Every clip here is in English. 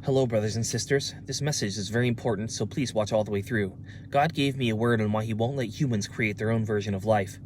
Hello, brothers and sisters. This message is very important, so please watch all the way through. God gave me a word on why he won't let humans create their own version of life.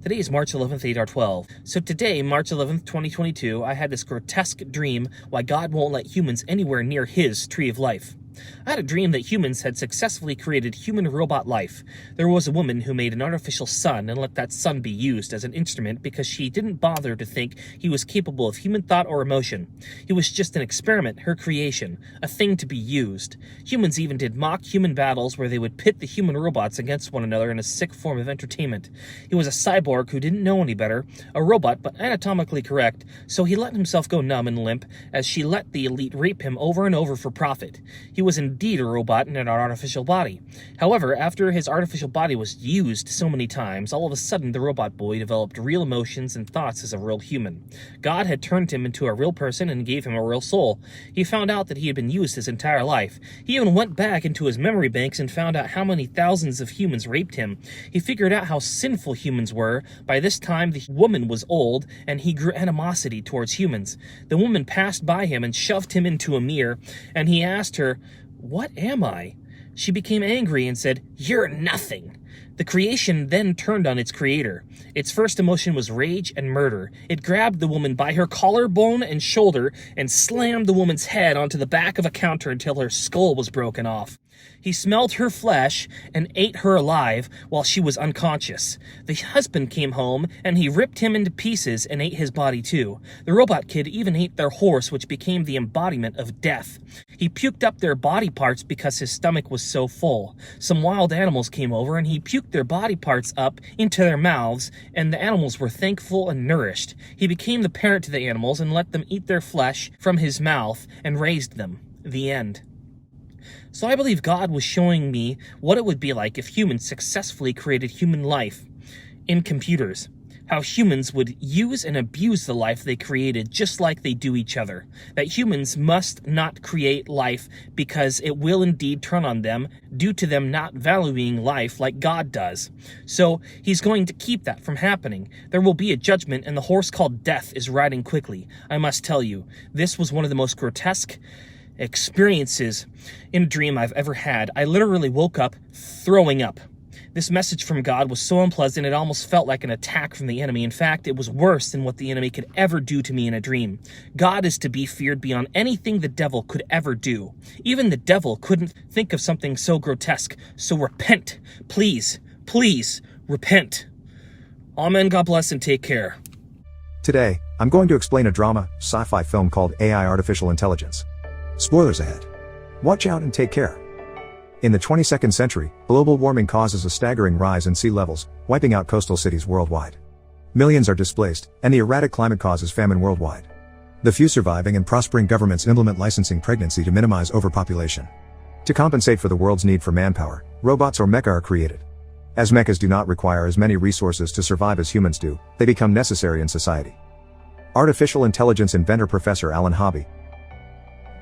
Today is March 11th, 8R12. So today, March 11th, 2022, I had this grotesque dream why God won't let humans anywhere near his tree of life. I had a dream that humans had successfully created human-robot life. There was a woman who made an artificial son and let that son be used as an instrument because she didn't bother to think he was capable of human thought or emotion. He was just an experiment, her creation, a thing to be used. Humans even did mock human battles where they would pit the human robots against one another in a sick form of entertainment. He was a cyborg who didn't know any better, a robot but anatomically correct, so he let himself go numb and limp as she let the elite rape him over and over for profit. He was indeed a robot in an artificial body. However, after his artificial body was used so many times, all of a sudden the robot boy developed real emotions and thoughts as a real human. God had turned him into a real person and gave him a real soul. He found out that he had been used his entire life. He even went back into his memory banks and found out how many thousands of humans raped him. He figured out how sinful humans were. By this time, the woman was old, and he grew animosity towards humans. The woman passed by him and shoved him into a mirror, and he asked her, "What am I?" She became angry and said, "You're nothing." The creation then turned on its creator. Its first emotion was rage and murder. It grabbed the woman by her collarbone and shoulder and slammed the woman's head onto the back of a counter until her skull was broken off. He smelled her flesh and ate her alive while she was unconscious. The husband came home and he ripped him into pieces and ate his body too. The robot kid even ate their horse, which became the embodiment of death. He puked up their body parts because his stomach was so full. Some wild animals came over and he puked their body parts up into their mouths, and the animals were thankful and nourished. He became the parent to the animals and let them eat their flesh from his mouth and raised them. The end. So I believe God was showing me what it would be like if humans successfully created human life in computers. How humans would use and abuse the life they created just like they do each other. That humans must not create life because it will indeed turn on them due to them not valuing life like God does. So he's going to keep that from happening. There will be a judgment and the horse called death is riding quickly. I must tell you, this was one of the most grotesque experiences in a dream I've ever had. I literally woke up throwing up. This message from God was so unpleasant it almost felt like an attack from the enemy. In fact, it was worse than what the enemy could ever do to me in a dream. God is to be feared beyond anything the devil could ever do. Even the devil couldn't think of something so grotesque. So repent. Please, please repent. Amen. God bless and take care. Today, I'm going to explain a drama, sci-fi film called AI Artificial Intelligence. Spoilers ahead. Watch out and take care. In the 22nd century, global warming causes a staggering rise in sea levels, wiping out coastal cities worldwide. Millions are displaced, and the erratic climate causes famine worldwide. The few surviving and prospering governments implement licensing pregnancy to minimize overpopulation. To compensate for the world's need for manpower, robots or mecha are created. As mechas do not require as many resources to survive as humans do, they become necessary in society. Artificial intelligence inventor Professor Alan Hobby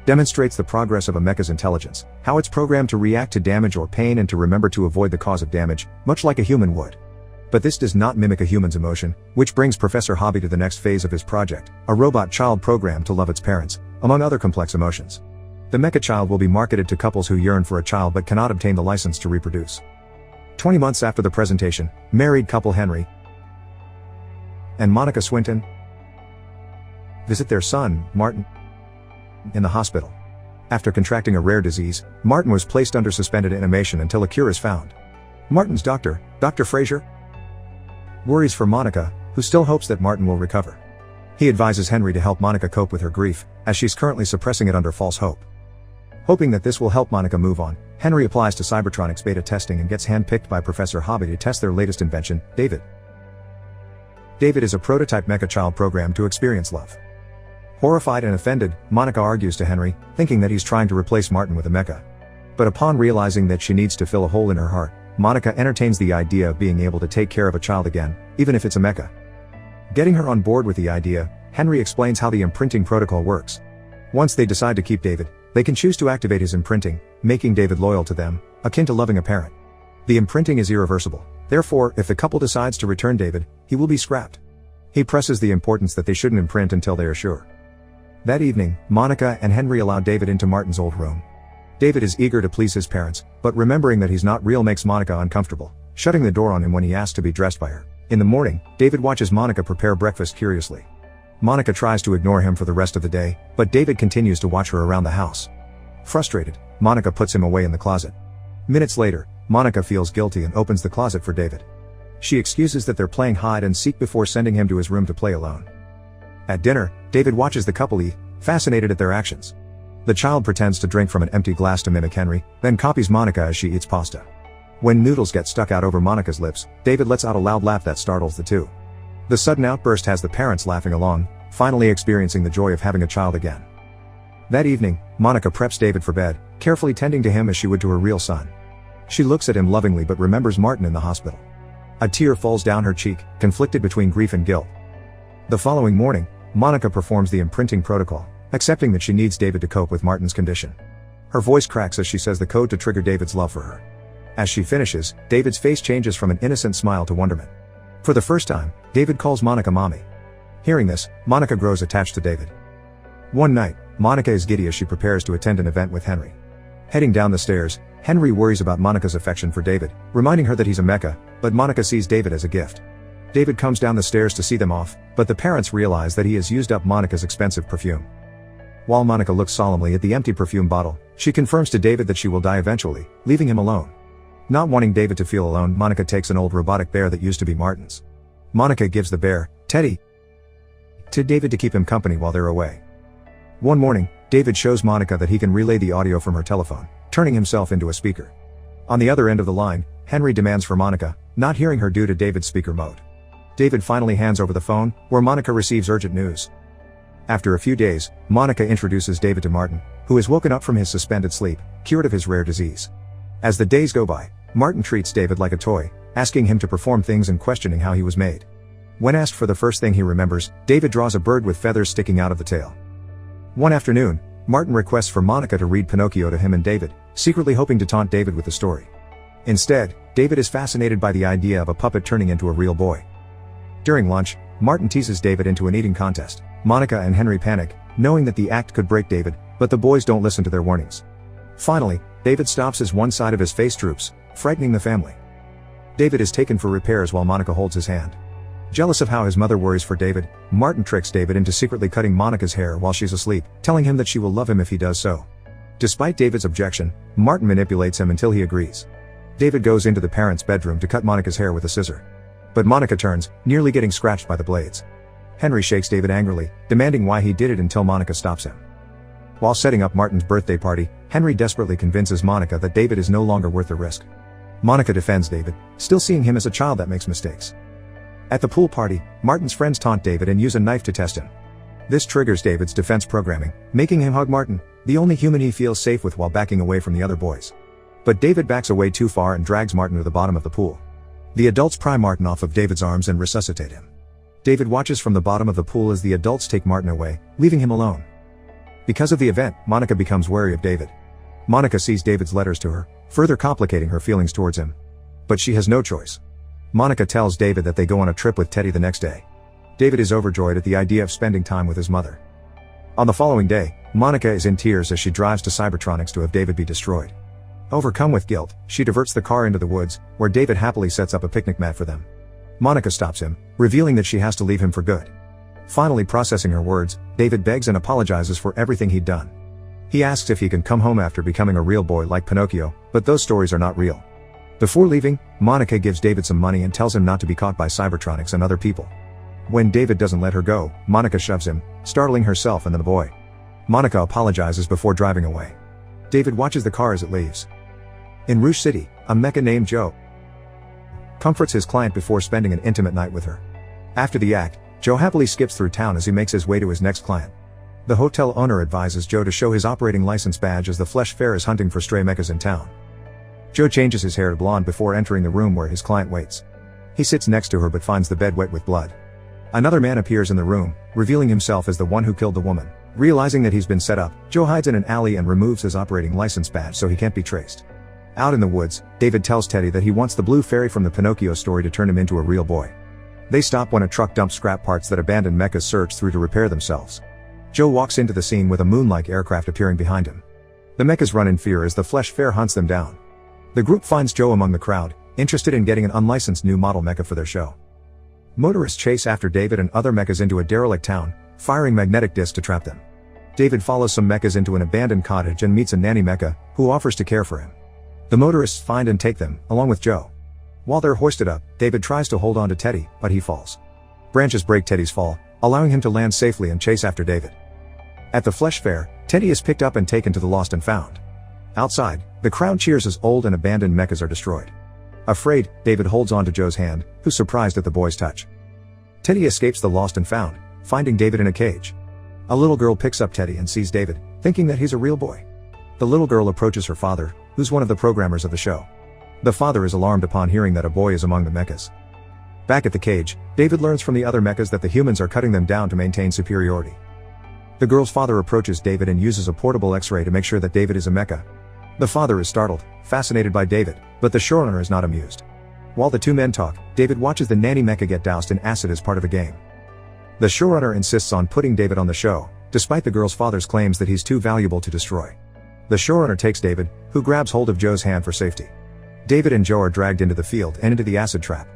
demonstrates the progress of a mecha's intelligence, how it's programmed to react to damage or pain and to remember to avoid the cause of damage, much like a human would. But this does not mimic a human's emotion, which brings Professor Hobby to the next phase of his project, a robot child programmed to love its parents, among other complex emotions. The mecha child will be marketed to couples who yearn for a child but cannot obtain the license to reproduce. 20 months after the presentation, married couple Henry and Monica Swinton visit their son, Martin, in the hospital. After contracting a rare disease, Martin was placed under suspended animation until a cure is found. Martin's doctor, Dr. Fraser, worries for Monica, who still hopes that Martin will recover. He advises Henry to help Monica cope with her grief, as she's currently suppressing it under false hope. Hoping that this will help Monica move on, Henry applies to Cybertronics beta testing and gets handpicked by Professor Hobby to test their latest invention, David. David is a prototype mecha child programmed to experience love. Horrified and offended, Monica argues to Henry, thinking that he's trying to replace Martin with a mecha. But upon realizing that she needs to fill a hole in her heart, Monica entertains the idea of being able to take care of a child again, even if it's a mecha. Getting her on board with the idea, Henry explains how the imprinting protocol works. Once they decide to keep David, they can choose to activate his imprinting, making David loyal to them, akin to loving a parent. The imprinting is irreversible. Therefore, if the couple decides to return David, he will be scrapped. He presses the importance that they shouldn't imprint until they are sure. That evening, Monica and Henry allow David into Martin's old room. David is eager to please his parents, but remembering that he's not real makes Monica uncomfortable, shutting the door on him when he asks to be dressed by her. In the morning, David watches Monica prepare breakfast curiously. Monica tries to ignore him for the rest of the day, but David continues to watch her around the house. Frustrated, Monica puts him away in the closet. Minutes later, Monica feels guilty and opens the closet for David. She excuses that they're playing hide and seek before sending him to his room to play alone. At dinner, David watches the couple eat, fascinated at their actions. The child pretends to drink from an empty glass to mimic Henry, then copies Monica as she eats pasta. When noodles get stuck out over Monica's lips, David lets out a loud laugh that startles the two. The sudden outburst has the parents laughing along, finally experiencing the joy of having a child again. That evening, Monica preps David for bed, carefully tending to him as she would to her real son. She looks at him lovingly but remembers Martin in the hospital. A tear falls down her cheek, conflicted between grief and guilt. The following morning, Monica performs the imprinting protocol, accepting that she needs David to cope with Martin's condition. Her voice cracks as she says the code to trigger David's love for her. As she finishes, David's face changes from an innocent smile to wonderment. For the first time, David calls Monica mommy. Hearing this, Monica grows attached to David. One night, Monica is giddy as she prepares to attend an event with Henry. Heading down the stairs, Henry worries about Monica's affection for David, reminding her that he's a Mecca, but Monica sees David as a gift. David comes down the stairs to see them off, but the parents realize that he has used up Monica's expensive perfume. While Monica looks solemnly at the empty perfume bottle, she confirms to David that she will die eventually, leaving him alone. Not wanting David to feel alone, Monica takes an old robotic bear that used to be Martin's. Monica gives the bear, Teddy, to David to keep him company while they're away. One morning, David shows Monica that he can relay the audio from her telephone, turning himself into a speaker. On the other end of the line, Henry demands for Monica, not hearing her due to David's speaker mode. David finally hands over the phone, where Monica receives urgent news. After a few days, Monica introduces David to Martin, who has woken up from his suspended sleep, cured of his rare disease. As the days go by, Martin treats David like a toy, asking him to perform things and questioning how he was made. When asked for the first thing he remembers, David draws a bird with feathers sticking out of the tail. One afternoon, Martin requests for Monica to read Pinocchio to him and David, secretly hoping to taunt David with the story. Instead, David is fascinated by the idea of a puppet turning into a real boy. During lunch, Martin teases David into an eating contest. Monica and Henry panic, knowing that the act could break David, but the boys don't listen to their warnings. Finally, David stops as one side of his face droops, frightening the family. David is taken for repairs while Monica holds his hand. Jealous of how his mother worries for David, Martin tricks David into secretly cutting Monica's hair while she's asleep, telling him that she will love him if he does so. Despite David's objection, Martin manipulates him until he agrees. David goes into the parents' bedroom to cut Monica's hair with a scissor. But Monica turns, nearly getting scratched by the blades. Henry shakes David angrily, demanding why he did it until Monica stops him. While setting up Martin's birthday party, Henry desperately convinces Monica that David is no longer worth the risk. Monica defends David, still seeing him as a child that makes mistakes. At the pool party, Martin's friends taunt David and use a knife to test him. This triggers David's defense programming, making him hug Martin, the only human he feels safe with, while backing away from the other boys. But David backs away too far and drags Martin to the bottom of the pool. The adults pry Martin off of David's arms and resuscitate him. David watches from the bottom of the pool as the adults take Martin away, leaving him alone. Because of the event, Monica becomes wary of David. Monica sees David's letters to her, further complicating her feelings towards him. But she has no choice. Monica tells David that they go on a trip with Teddy the next day. David is overjoyed at the idea of spending time with his mother. On the following day, Monica is in tears as she drives to Cybertronics to have David be destroyed. Overcome with guilt, she diverts the car into the woods, where David happily sets up a picnic mat for them. Monica stops him, revealing that she has to leave him for good. Finally processing her words, David begs and apologizes for everything he'd done. He asks if he can come home after becoming a real boy like Pinocchio, but those stories are not real. Before leaving, Monica gives David some money and tells him not to be caught by Cybertronics and other people. When David doesn't let her go, Monica shoves him, startling herself and the boy. Monica apologizes before driving away. David watches the car as it leaves. In Rouge City, a mecha named Joe comforts his client before spending an intimate night with her. After the act, Joe happily skips through town as he makes his way to his next client. The hotel owner advises Joe to show his operating license badge as the Flesh Fair is hunting for stray mechas in town. Joe changes his hair to blonde before entering the room where his client waits. He sits next to her but finds the bed wet with blood. Another man appears in the room, revealing himself as the one who killed the woman. Realizing that he's been set up, Joe hides in an alley and removes his operating license badge so he can't be traced. Out in the woods, David tells Teddy that he wants the blue fairy from the Pinocchio story to turn him into a real boy. They stop when a truck dumps scrap parts that abandoned mechas search through to repair themselves. Joe walks into the scene with a moon-like aircraft appearing behind him. The mechas run in fear as the flesh fair hunts them down. The group finds Joe among the crowd, interested in getting an unlicensed new model mecha for their show. Motorists chase after David and other mechas into a derelict town, firing magnetic discs to trap them. David follows some mechas into an abandoned cottage and meets a nanny mecha, who offers to care for him. The motorists find and take them, along with Joe. While they're hoisted up, David tries to hold on to Teddy, but he falls. Branches break Teddy's fall, allowing him to land safely and chase after David. At the flesh fair, Teddy is picked up and taken to the lost and found. Outside, the crowd cheers as old and abandoned mechas are destroyed. Afraid, David holds on to Joe's hand, who's surprised at the boy's touch. Teddy escapes the lost and found, finding David in a cage. A little girl picks up Teddy and sees David, thinking that he's a real boy. The little girl approaches her father, who's one of the programmers of the show. The father is alarmed upon hearing that a boy is among the mechas. Back at the cage, David learns from the other mechas that the humans are cutting them down to maintain superiority. The girl's father approaches David and uses a portable X-ray to make sure that David is a mecha. The father is startled, fascinated by David, but the showrunner is not amused. While the two men talk, David watches the nanny mecha get doused in acid as part of a game. The showrunner insists on putting David on the show, despite the girl's father's claims that he's too valuable to destroy. The showrunner takes David, who grabs hold of Joe's hand for safety. David and Joe are dragged into the field and into the acid trap.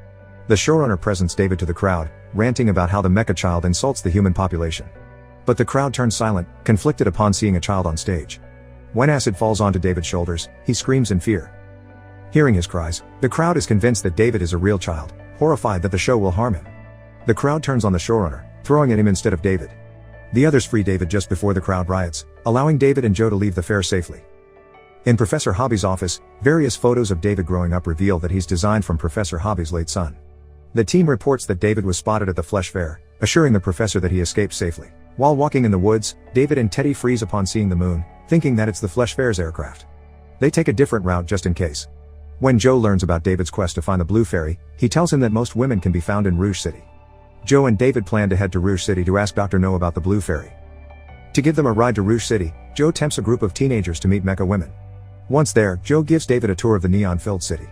The showrunner presents David to the crowd, ranting about how the mecha child insults the human population. But the crowd turns silent, conflicted upon seeing a child on stage. When acid falls onto David's shoulders, he screams in fear. Hearing his cries, the crowd is convinced that David is a real child, horrified that the show will harm him. The crowd turns on the showrunner, throwing at him instead of David. The others free David just before the crowd riots, allowing David and Joe to leave the fair safely. In Professor Hobby's office, various photos of David growing up reveal that he's designed from Professor Hobby's late son. The team reports that David was spotted at the flesh fair, assuring the professor that he escaped safely. While walking in the woods, David and Teddy freeze upon seeing the moon, thinking that it's the flesh fair's aircraft. They take a different route just in case. When Joe learns about David's quest to find the Blue Fairy, he tells him that most women can be found in Rouge City. Joe and David plan to head to Rouge City to ask Dr. No about the Blue Fairy. To give them a ride to Rouge City, Joe tempts a group of teenagers to meet mecha women. Once there, Joe gives David a tour of the neon-filled city.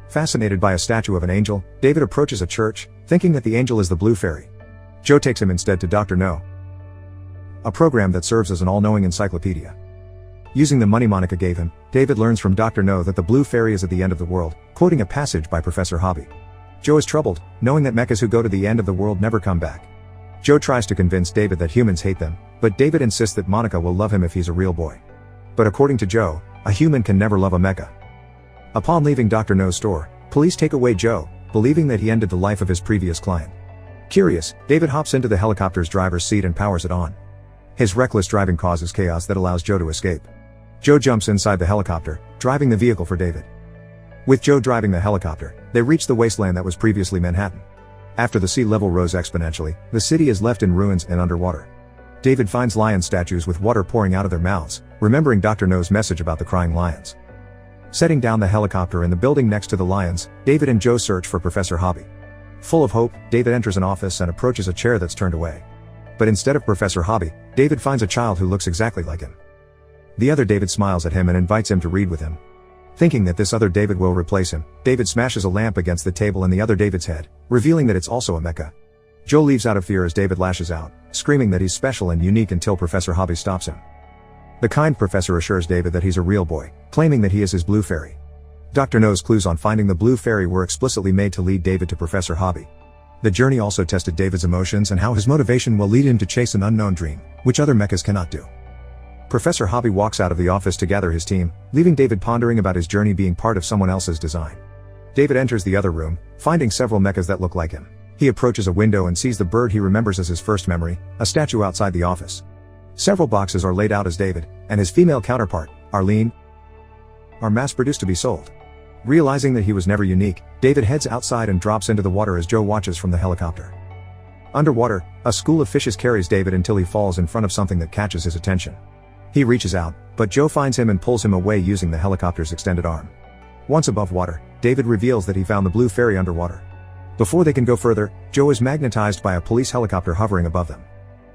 Fascinated by a statue of an angel, David approaches a church, thinking that the angel is the Blue Fairy. Joe takes him instead to Dr. No, a program that serves as an all-knowing encyclopedia. Using the money Monica gave him, David learns from Dr. No that the Blue Fairy is at the end of the world, quoting a passage by Professor Hobby. Joe is troubled, knowing that mechas who go to the end of the world never come back. Joe tries to convince David that humans hate them, but David insists that Monica will love him if he's a real boy. But according to Joe, a human can never love a mecha. Upon leaving Dr. No's store, police take away Joe, believing that he ended the life of his previous client. Curious, David hops into the helicopter's driver's seat and powers it on. His reckless driving causes chaos that allows Joe to escape. Joe jumps inside the helicopter, driving the vehicle for David. With Joe driving the helicopter, they reach the wasteland that was previously Manhattan. After the sea level rose exponentially, the city is left in ruins and underwater. David finds lion statues with water pouring out of their mouths, remembering Dr. No's message about the crying lions. Setting down the helicopter in the building next to the lions, David and Joe search for Professor Hobby. Full of hope, David enters an office and approaches a chair that's turned away. But instead of Professor Hobby, David finds a child who looks exactly like him. The other David smiles at him and invites him to read with him. Thinking that this other David will replace him, David smashes a lamp against the table in the other David's head, revealing that it's also a mecha. Joe leaves out of fear as David lashes out, screaming that he's special and unique until Professor Hobby stops him. The kind professor assures David that he's a real boy, claiming that he is his Blue Fairy. Dr. No's clues on finding the Blue Fairy were explicitly made to lead David to Professor Hobby. The journey also tested David's emotions and how his motivation will lead him to chase an unknown dream, which other mechas cannot do. Professor Hobby walks out of the office to gather his team, leaving David pondering about his journey being part of someone else's design. David enters the other room, finding several mechas that look like him. He approaches a window and sees the bird he remembers as his first memory, a statue outside the office. Several boxes are laid out as David, and his female counterpart, Arlene, are mass-produced to be sold. Realizing that he was never unique, David heads outside and drops into the water as Joe watches from the helicopter. Underwater, a school of fishes carries David until he falls in front of something that catches his attention. He reaches out, but Joe finds him and pulls him away using the helicopter's extended arm. Once above water, David reveals that he found the Blue Fairy underwater. Before they can go further, Joe is magnetized by a police helicopter hovering above them.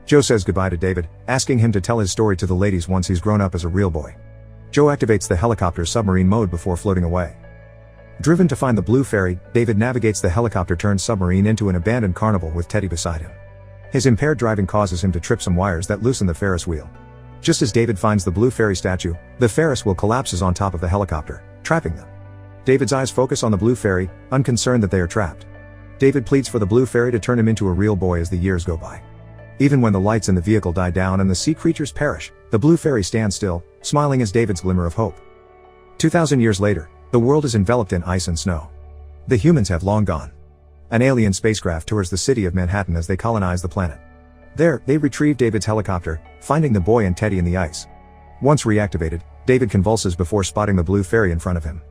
Joe says goodbye to David, asking him to tell his story to the ladies once he's grown up as a real boy. Joe activates the helicopter's submarine mode before floating away. Driven to find the Blue Fairy, David navigates the helicopter-turned submarine into an abandoned carnival with Teddy beside him. His impaired driving causes him to trip some wires that loosen the Ferris wheel. Just as David finds the blue fairy statue, the Ferris wheel collapses on top of the helicopter, trapping them. David's eyes focus on the blue fairy, unconcerned that they are trapped. David pleads for the blue fairy to turn him into a real boy as the years go by. Even when the lights in the vehicle die down and the sea creatures perish, the blue fairy stands still, smiling as David's glimmer of hope. 2,000 years later, the world is enveloped in ice and snow. The humans have long gone. An alien spacecraft tours the city of Manhattan as they colonize the planet. There, they retrieve David's helicopter, finding the boy and Teddy in the ice. Once reactivated, David convulses before spotting the blue fairy in front of him.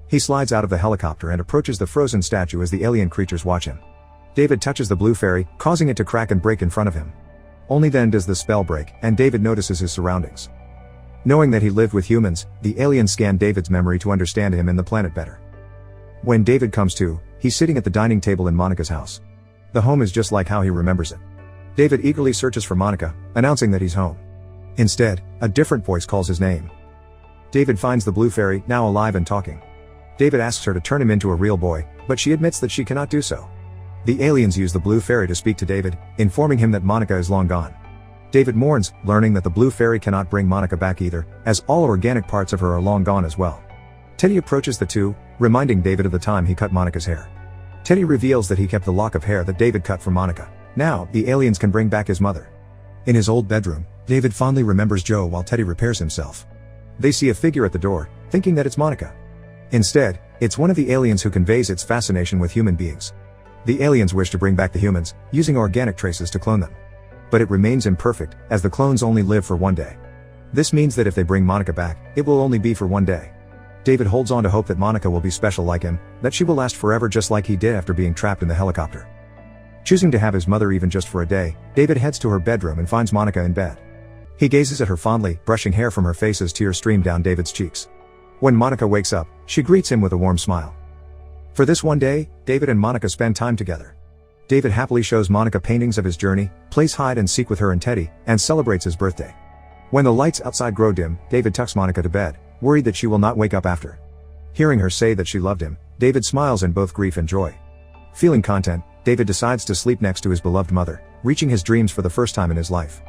He slides out of the helicopter and approaches the frozen statue as the alien creatures watch him. David touches the blue fairy, causing it to crack and break in front of him. Only then does the spell break, and David notices his surroundings. Knowing that he lived with humans, the aliens scan David's memory to understand him and the planet better. When David comes to, he's sitting at the dining table in Monica's house. The home is just like how he remembers it. David eagerly searches for Monica, announcing that he's home. Instead, a different voice calls his name. David finds the blue fairy, now alive and talking. David asks her to turn him into a real boy, but she admits that she cannot do so. The aliens use the blue fairy to speak to David, informing him that Monica is long gone. David mourns, learning that the blue fairy cannot bring Monica back either, as all organic parts of her are long gone as well. Teddy approaches the two, reminding David of the time he cut Monica's hair. Teddy reveals that he kept the lock of hair that David cut for Monica. Now, the aliens can bring back his mother. In his old bedroom, David fondly remembers Joe while Teddy repairs himself. They see a figure at the door, thinking that it's Monica. Instead, it's one of the aliens who conveys its fascination with human beings. The aliens wish to bring back the humans, using organic traces to clone them. But it remains imperfect, as the clones only live for one day. This means that if they bring Monica back, it will only be for one day. David holds on to hope that Monica will be special like him, that she will last forever just like he did after being trapped in the helicopter. Choosing to have his mother even just for a day, David heads to her bedroom and finds Monica in bed. He gazes at her fondly, brushing hair from her face as tears stream down David's cheeks. When Monica wakes up, she greets him with a warm smile. For this one day, David and Monica spend time together. David happily shows Monica paintings of his journey, plays hide and seek with her and Teddy, and celebrates his birthday. When the lights outside grow dim, David tucks Monica to bed, worried that she will not wake up after. Hearing her say that she loved him, David smiles in both grief and joy. Feeling content, David decides to sleep next to his beloved mother, reaching his dreams for the first time in his life.